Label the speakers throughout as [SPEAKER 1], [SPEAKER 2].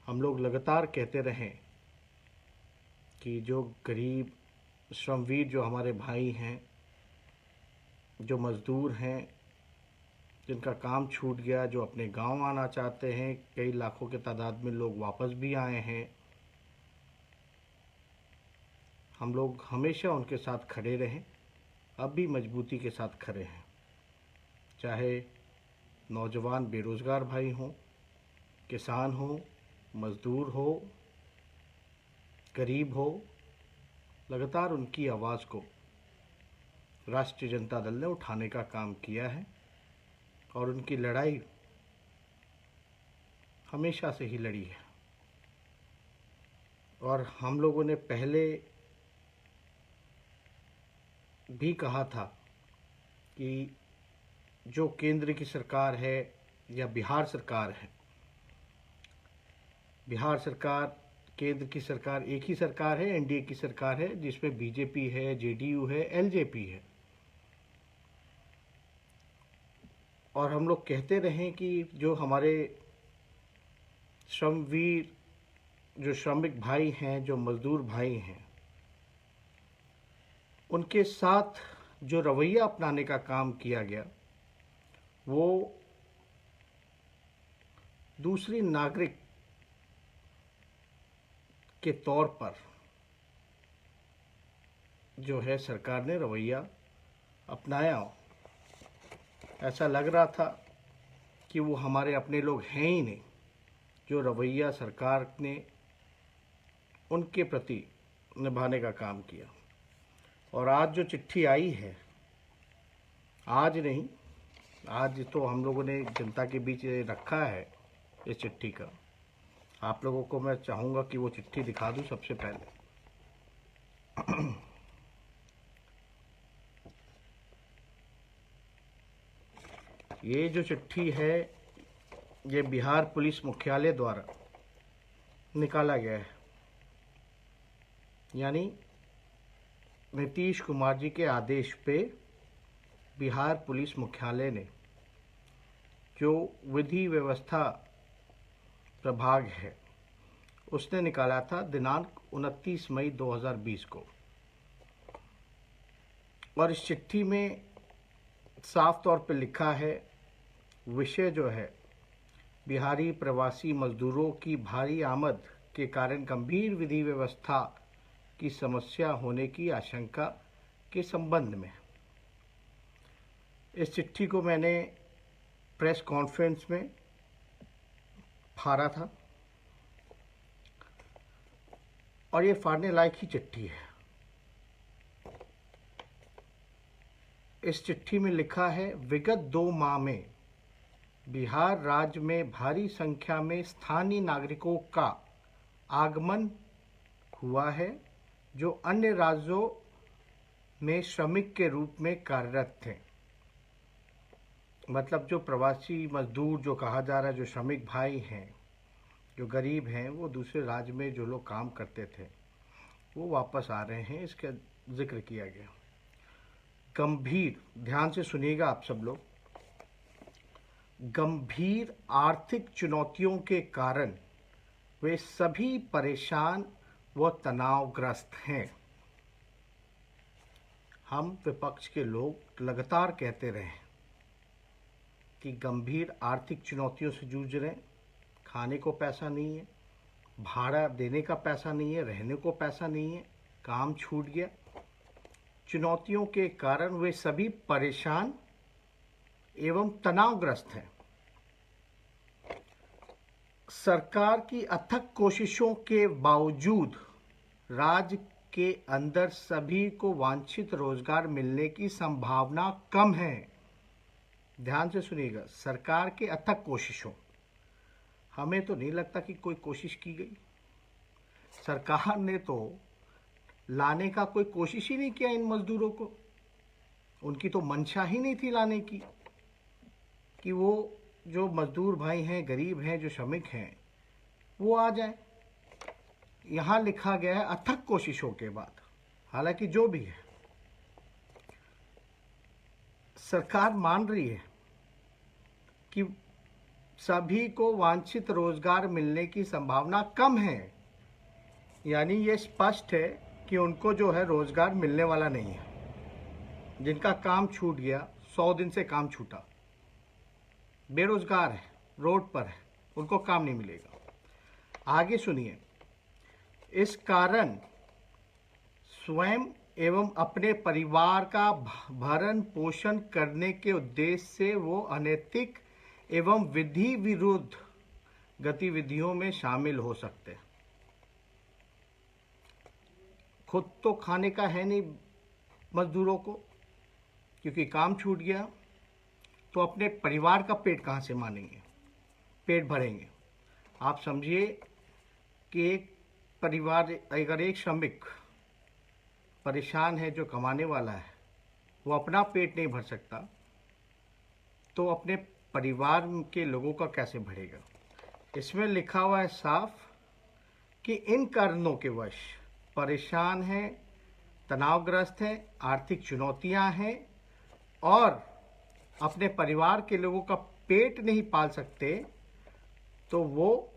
[SPEAKER 1] हम लोग लगातार कहते रहें कि जो गरीब श्रमवीर जो हमारे भाई हैं, जो मज़दूर हैं, जिनका काम छूट गया, जो अपने गांव आना चाहते हैं, कई लाखों के तादाद में लोग वापस भी आए हैं, हम लोग हमेशा उनके साथ खड़े रहें, अब भी मजबूती के साथ खड़े हैं। चाहे नौजवान बेरोज़गार भाई हों, किसान हो, मज़दूर हो, गरीब हो, लगातार उनकी आवाज़ को राष्ट्रीय जनता दल ने उठाने का काम किया है और उनकी लड़ाई हमेशा से ही लड़ी है। और हम लोगों ने पहले भी कहा था कि जो केंद्र की सरकार है या बिहार सरकार है, बिहार सरकार, केंद्र की सरकार एक ही सरकार है, एनडीए की सरकार है, जिसमें बीजेपी है, जेडीयू है, एलजेपी है। और हम लोग कहते रहें कि जो हमारे श्रमवीर, जो श्रमिक भाई हैं, जो मज़दूर भाई हैं, उनके साथ जो रवैया अपनाने का काम किया गया वो दूसरी नागरिक के तौर पर जो है सरकार ने रवैया अपनाया। ऐसा लग रहा था कि वो हमारे अपने लोग हैं ही नहीं। जो रवैया सरकार ने उनके प्रति निभाने का काम किया। और आज जो चिट्ठी आई है, आज नहीं, आज तो हम लोगों ने जनता के बीच रखा है इस चिट्ठी का। आप लोगों को मैं चाहूँगा कि वो चिट्ठी दिखा दूँ सबसे पहले। ये जो चिट्ठी है, ये बिहार पुलिस मुख्यालय द्वारा निकाला गया है। यानी नीतीश कुमार जी के आदेश पे बिहार पुलिस मुख्यालय ने, जो विधि व्यवस्था प्रभाग है, उसने निकाला था दिनांक 29 मई 2020 को। और इस चिट्ठी में साफ तौर पर लिखा है, विषय जो है बिहारी प्रवासी मजदूरों की भारी आमद के कारण गंभीर विधि व्यवस्था की समस्या होने की आशंका के संबंध में। इस चिट्ठी को मैंने प्रेस कॉन्फ्रेंस में फाड़ा था और ये फाड़ने लायक ही चिट्ठी है। इस चिट्ठी में लिखा है, विगत 2 माह में बिहार राज्य में भारी संख्या में स्थानीय नागरिकों का आगमन हुआ है जो अन्य राज्यों में श्रमिक के रूप में कार्यरत थे। मतलब जो प्रवासी मजदूर जो कहा जा रहा है, जो श्रमिक भाई हैं, जो गरीब हैं, वो दूसरे राज्य में जो लोग काम करते थे वो वापस आ रहे हैं, इसका जिक्र किया गया। गंभीर, ध्यान से सुनिएगा आप सब लोग, गंभीर आर्थिक चुनौतियों के कारण वे सभी परेशान व तनावग्रस्त हैं। हम विपक्ष के लोग लगातार कहते रहे कि गंभीर आर्थिक चुनौतियों से जूझ रहे हैं। खाने को पैसा नहीं है, भाड़ा देने का पैसा नहीं है, रहने को पैसा नहीं है, काम छूट गया। चुनौतियों के कारण वे सभी परेशान एवं तनावग्रस्त हैं। सरकार की अथक कोशिशों के बावजूद राज्य के अंदर सभी को वांछित रोजगार मिलने की संभावना कम है। ध्यान से सुनिएगा, सरकार के अथक कोशिशों, हमें तो नहीं लगता कि कोई कोशिश की गई। सरकार ने तो लाने का कोई कोशिश ही नहीं किया इन मजदूरों को। उनकी तो मंशा ही नहीं थी लाने की, कि वो जो मजदूर भाई हैं, गरीब हैं, जो श्रमिक हैं, वो आ जाए। यहाँ लिखा गया है अथक कोशिशों के बाद। हालांकि जो भी है, सरकार मान रही है कि सभी को वांछित रोजगार मिलने की संभावना कम है। यानी ये स्पष्ट है कि उनको जो है रोजगार मिलने वाला नहीं है। जिनका काम छूट गया, 100 दिन से काम छूटा, बेरोजगार है, रोड पर है, उनको काम नहीं मिलेगा। आगे सुनिए, इस कारण स्वयं एवं अपने परिवार का भरण पोषण करने के उद्देश्य से वो अनैतिक एवं विधि विरुद्ध गतिविधियों में शामिल हो सकते हैं। खुद तो खाने का है नहीं मजदूरों को, क्योंकि काम छूट गया, तो अपने परिवार का पेट कहाँ से मानेंगे, पेट भरेंगे। आप समझिए कि एक परिवार, अगर एक श्रमिक परेशान है जो कमाने वाला है, वो अपना पेट नहीं भर सकता, तो अपने परिवार के लोगों का कैसे भरेगा। इसमें लिखा हुआ है साफ कि इन कारणों के वश परेशान हैं, तनावग्रस्त हैं, आर्थिक चुनौतियां हैं और अपने परिवार के लोगों का पेट नहीं पाल सकते, तो वो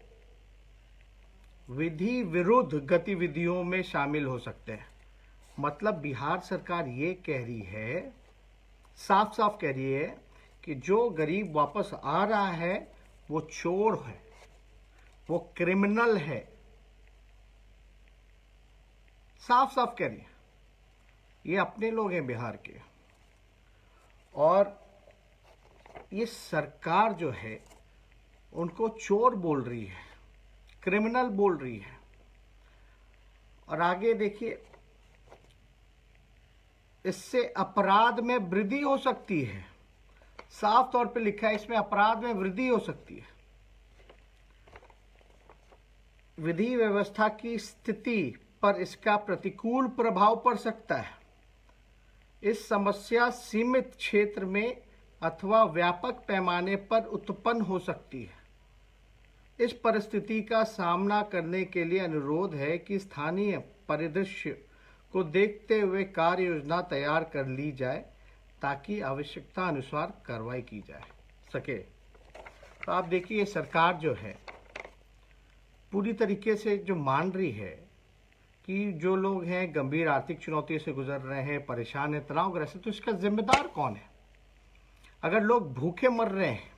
[SPEAKER 1] विधि विरुद्ध गतिविधियों में शामिल हो सकते हैं। मतलब बिहार सरकार ये कह रही है, साफ साफ कह रही है कि जो गरीब वापस आ रहा है वो चोर है, वो क्रिमिनल है। साफ साफ कह रही है। ये अपने लोग हैं बिहार के, और ये सरकार जो है उनको चोर बोल रही है, क्रिमिनल बोल रही है। और आगे देखिए, इससे अपराध में वृद्धि हो सकती है। साफ तौर पे लिखा है इसमें अपराध में वृद्धि हो सकती है। विधि व्यवस्था की स्थिति पर इसका प्रतिकूल प्रभाव पड़ सकता है। इस समस्या सीमित क्षेत्र में अथवा व्यापक पैमाने पर उत्पन्न हो सकती है। इस परिस्थिति का सामना करने के लिए अनुरोध है कि स्थानीय परिदृश्य को देखते हुए कार्य योजना तैयार कर ली जाए ताकि आवश्यकता अनुसार कार्रवाई की जा सके। तो आप देखिए, सरकार जो है पूरी तरीके से जो मान रही है कि जो लोग हैं गंभीर आर्थिक चुनौतियों से गुजर रहे हैं, परेशान हैं, तनावग्रस्त हैं, तो इसका जिम्मेदार कौन है। अगर लोग भूखे मर रहे हैं,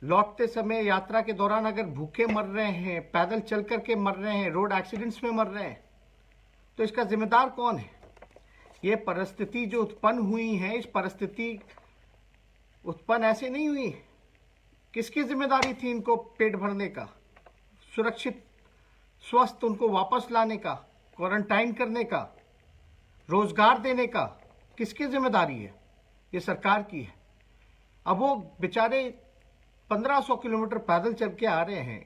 [SPEAKER 1] लौटते समय यात्रा के दौरान अगर भूखे मर रहे हैं, पैदल चल करके मर रहे हैं, रोड एक्सीडेंट्स में मर रहे हैं, तो इसका जिम्मेदार कौन है। ये परिस्थिति जो उत्पन्न हुई है, इस परिस्थिति उत्पन्न ऐसे नहीं हुई। किसकी जिम्मेदारी थी इनको पेट भरने का, सुरक्षित स्वस्थ उनको वापस लाने का, क्वारंटाइन करने का, रोजगार देने का? किसकी जिम्मेदारी है? ये सरकार की है। अब वो बेचारे 1500 किलोमीटर पैदल चल के आ रहे हैं,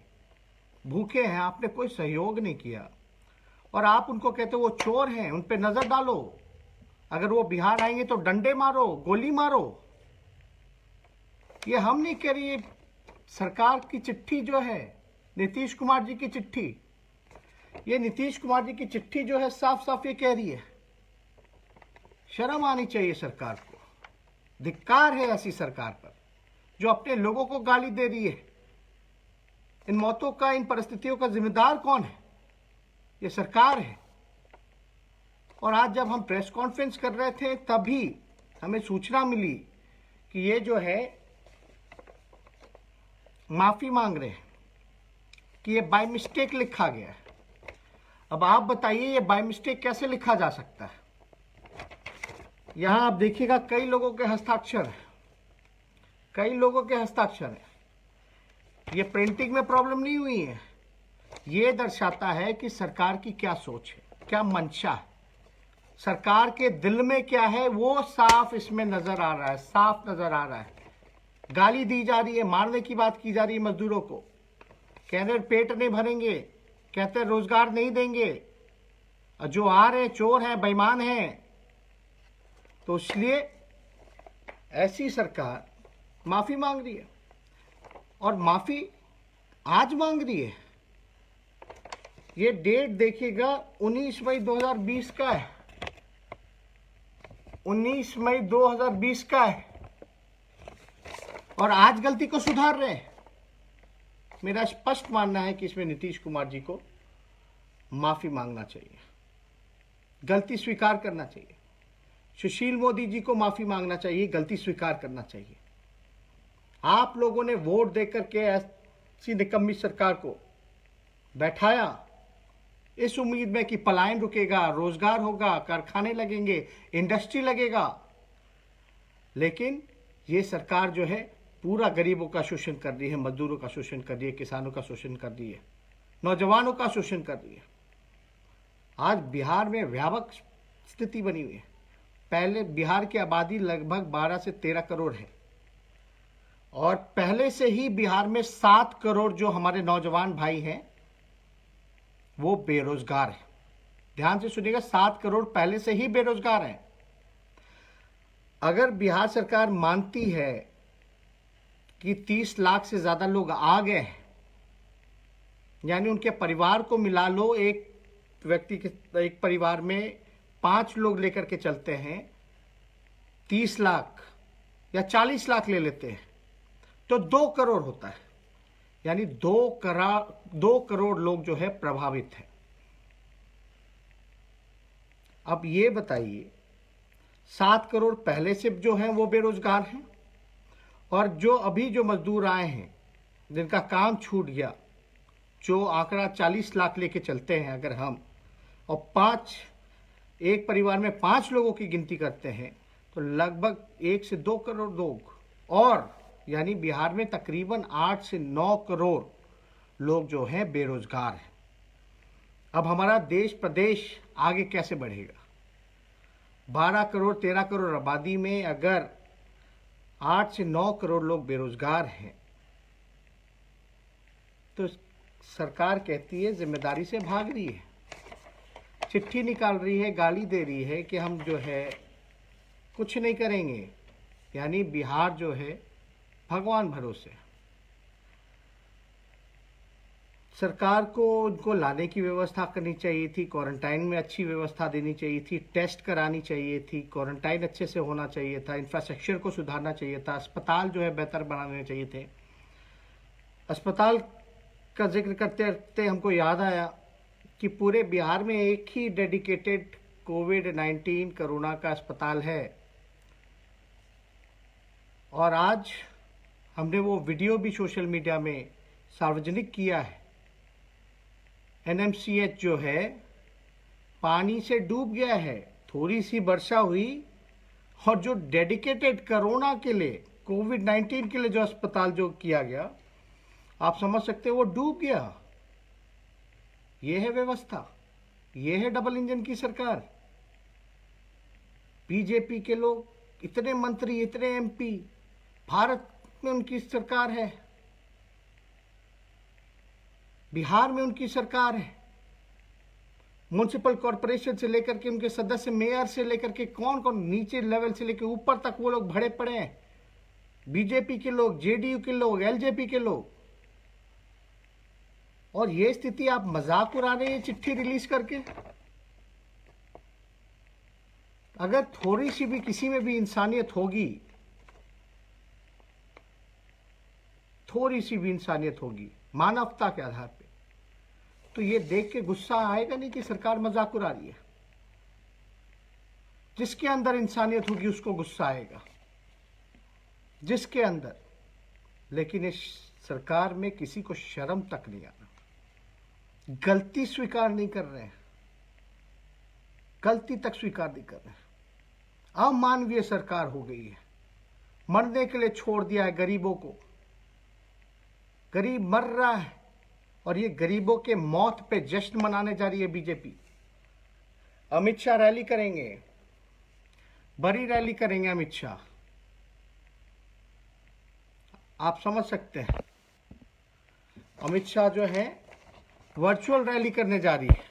[SPEAKER 1] भूखे हैं, आपने कोई सहयोग नहीं किया, और आप उनको कहते हो वो चोर हैं, उन पे नजर डालो, अगर वो बिहार आएंगे तो डंडे मारो, गोली मारो। ये हम नहीं कह रही, सरकार की चिट्ठी जो है, नीतीश कुमार जी की चिट्ठी, ये नीतीश कुमार जी की चिट्ठी जो है साफ साफ ये कह रही है। शर्म आनी चाहिए सरकार को, धिक्कार है ऐसी सरकार पर जो अपने लोगों को गाली दे रही है। इन मौतों का, इन परिस्थितियों का जिम्मेदार कौन है? ये सरकार है। और आज जब हम प्रेस कॉन्फ्रेंस कर रहे थे तभी हमें सूचना मिली कि ये जो है माफी मांग रहे हैं कि ये बाय मिस्टेक लिखा गया है। अब आप बताइए ये बाय मिस्टेक कैसे लिखा जा सकता है। यहां आप देखिएगा कई लोगों के हस्ताक्षर है, कई लोगों के हस्ताक्षर है। ये प्रिंटिंग में प्रॉब्लम नहीं हुई है। ये दर्शाता है कि सरकार की क्या सोच है, क्या मंशा है, सरकार के दिल में क्या है, वो साफ इसमें नजर आ रहा है, साफ नजर आ रहा है। गाली दी जा रही है, मारने की बात की जा रही है मजदूरों को, कह रहे पेट नहीं भरेंगे, कहते रोजगार नहीं देंगे, और जो आ रहे चोर हैं, बेईमान हैं। तो इसलिए ऐसी सरकार माफी मांग रही है, और माफी आज मांग रही है। ये डेट देखिएगा 19 मई 2020 का है, 19 मई 2020 का है, और आज गलती को सुधार रहे हैं। मेरा स्पष्ट मानना है कि इसमें नीतीश कुमार जी को माफी मांगना चाहिए, गलती स्वीकार करना चाहिए। सुशील मोदी जी को माफी मांगना चाहिए, गलती स्वीकार करना चाहिए। आप लोगों ने वोट देकर के ऐसी निकम्मी सरकार को बैठाया इस उम्मीद में कि पलायन रुकेगा, रोजगार होगा, कारखाने लगेंगे, इंडस्ट्री लगेगा, लेकिन ये सरकार जो है पूरा गरीबों का शोषण कर रही है, मजदूरों का शोषण कर रही है, किसानों का शोषण कर रही है, नौजवानों का शोषण कर रही है। आज बिहार में व्यापक स्थिति बनी हुई है। पहले बिहार की आबादी लगभग 12 से 13 करोड़ है और पहले से ही बिहार में 7 करोड़ जो हमारे नौजवान भाई हैं वो बेरोजगार है। ध्यान से सुनिएगा, 7 करोड़ पहले से ही बेरोजगार हैं। अगर बिहार सरकार मानती है कि 30 लाख से ज्यादा लोग आ गए हैं, यानी उनके परिवार को मिला लो, एक व्यक्ति के एक परिवार में 5 लोग लेकर के चलते हैं, 30 लाख या 40 लाख ले लेते हैं तो 2 करोड़ होता है, यानी 2 करोड़ लोग जो है प्रभावित है। अब ये बताइए, 7 करोड़ पहले से जो हैं वो बेरोजगार हैं और जो अभी जो मजदूर आए हैं जिनका काम छूट गया, जो आंकड़ा 40 लाख लेके चलते हैं अगर हम, और एक परिवार में 5 लोगों की गिनती करते हैं तो लगभग 1 से 2 करोड़ लोग, और यानी बिहार में तकरीबन 8 से 9 करोड़ लोग जो हैं बेरोजगार हैं। अब हमारा देश प्रदेश आगे कैसे बढ़ेगा? 12 करोड़ 13 करोड़ आबादी में अगर 8 से 9 करोड़ लोग बेरोजगार हैं तो सरकार कहती है जिम्मेदारी से भाग रही है, चिट्ठी निकाल रही है, गाली दे रही है कि हम जो है कुछ नहीं करेंगे, यानी बिहार जो है भगवान भरोसे। सरकार को उनको लाने की व्यवस्था करनी चाहिए थी, क्वारंटाइन में अच्छी व्यवस्था देनी चाहिए थी, टेस्ट करानी चाहिए थी, क्वारंटाइन अच्छे से होना चाहिए था, इंफ्रास्ट्रक्चर को सुधारना चाहिए था, अस्पताल जो है बेहतर बनाने चाहिए थे। अस्पताल का जिक्र करते करते हमको याद आया कि पूरे बिहार में एक ही डेडिकेटेड कोविड-19 कोरोना का अस्पताल है और आज हमने वो वीडियो भी सोशल मीडिया में सार्वजनिक किया है। एनएमसीएच जो है पानी से डूब गया है, थोड़ी सी वर्षा हुई और जो डेडिकेटेड कोरोना के लिए, कोविड-19 के लिए जो अस्पताल जो किया गया, आप समझ सकते हो वो डूब गया। ये है व्यवस्था, ये है डबल इंजन की सरकार। बीजेपी के लोग, इतने मंत्री, इतने एमपी, भारत में उनकी सरकार है, बिहार में उनकी सरकार है, म्युनिसिपल कॉरपोरेशन से लेकर के उनके सदस्य, मेयर से लेकर के कौन कौन नीचे लेवल से लेकर ऊपर तक वो लोग भरे पड़े हैं। बीजेपी के लोग, जेडीयू के लोग, एलजेपी के लोग, और ये स्थिति आप मजाक उड़ा रहे हैं चिट्ठी रिलीज करके। अगर थोड़ी सी भी किसी में भी इंसानियत होगी, थोड़ी सी भी इंसानियत होगी मानवता के आधार पे, तो ये देख के गुस्सा आएगा नहीं कि सरकार मजाक उड़ा रही है। जिसके अंदर इंसानियत होगी उसको गुस्सा आएगा, जिसके अंदर। लेकिन इस सरकार में किसी को शर्म तक नहीं आना, गलती स्वीकार नहीं कर रहे हैं, गलती तक स्वीकार नहीं कर रहे हैं। अमानवीय सरकार हो गई है, मरने के लिए छोड़ दिया है गरीबों को। गरीब मर रहा है और ये गरीबों के मौत पे जश्न मनाने जा रही है बीजेपी। अमित शाह रैली करेंगे, बड़ी रैली करेंगे अमित शाह, आप समझ सकते हैं। अमित शाह जो है वर्चुअल रैली करने जा रही है।